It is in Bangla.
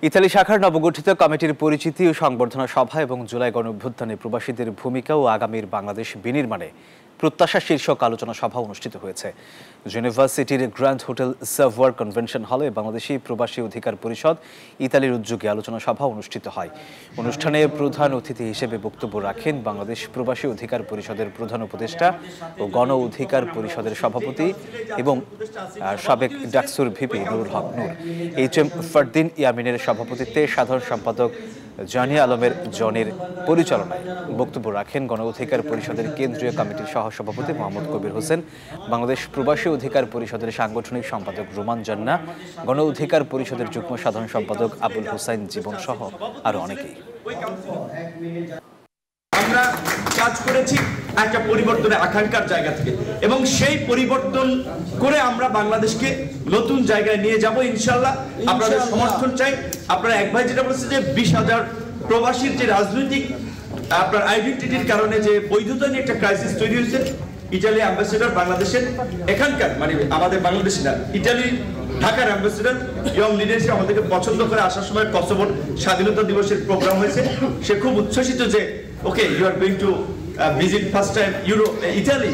ইতালি শাখার নবগঠিত কমিটির পরিচিতি ও সংবর্ধনা সভা এবং জুলাই গণঅভ্যুত্থানে প্রবাসীদের ভূমিকা ও আগামীর বাংলাদেশ বিনির্মাণে প্রত্যাশা শীর্ষক আলোচনা সভা অনুষ্ঠিত হয়েছে। জেনেভা সিটির গ্র্যান্ড হোটেল সাভওয়ার কনভেনশন হলে বাংলাদেশি প্রবাসী অধিকার পরিষদ ইতালির উদ্যোগে আলোচনা সভা অনুষ্ঠিত হয়। অনুষ্ঠানে প্রধান অতিথি হিসেবে বক্তব্য রাখেন বাংলাদেশ প্রবাসী অধিকার পরিষদের প্রধান উপদেষ্টা ও গণ অধিকার পরিষদের সভাপতি এবং সাবেক ডাকসুর ভিপি নুরুল হক নূর। এইচ.এম. ফারদিন ইয়ামিনের সভাপতিত্বে সাধারণ সম্পাদক জানিয়া আলমের জনের পরিচালনায় বক্তব্য রাখেন গণ অধিকার পরিষদের কেন্দ্রীয় কমিটির সহসভাপতি মোহাম্মদ কবির হোসেন, বাংলাদেশ প্রবাসী অধিকার পরিষদের সাংগঠনিক সম্পাদক রোমান জান্না, গণ অধিকার পরিষদের যুগ্ম সাধারণ সম্পাদক আবুল হোসাইন জীবন সহ আরো অনেকেই। আমরা কাজ করেছি একটা পরিবর্তনের আকাঙ্ক্ষার জায়গা থেকে এবং সেই পরিবর্তন করে আমরা বাংলাদেশকে নতুন জায়গায় নিয়ে যাব ইনশাআল্লাহ। আপনাদের সমর্থন চাই। আপনারা এক ভাই যেটা বলছে যে 20,000 প্রবাসীর যে রাজনৈতিক আপনার আইডেন্টিটির কারণে যে বৈধতা নিয়ে একটা ক্রাইসিস তৈরি হয়েছে, ইটালি অ্যাম্বাসেডর বাংলাদেশের এখানকার মানে আমাদের বাংলাদেশি না, ইটালি ঢাকার অ্যাম্বাসেডর ইয়ং লিডারশিপ আমাদেরকে পছন্দ করে আসার সময় কসোভোর স্বাধীনতা দিবসের প্রোগ্রাম হয়েছে। সে খুব উচ্ছ্বসিত যে okay you are going to visit first time Italy.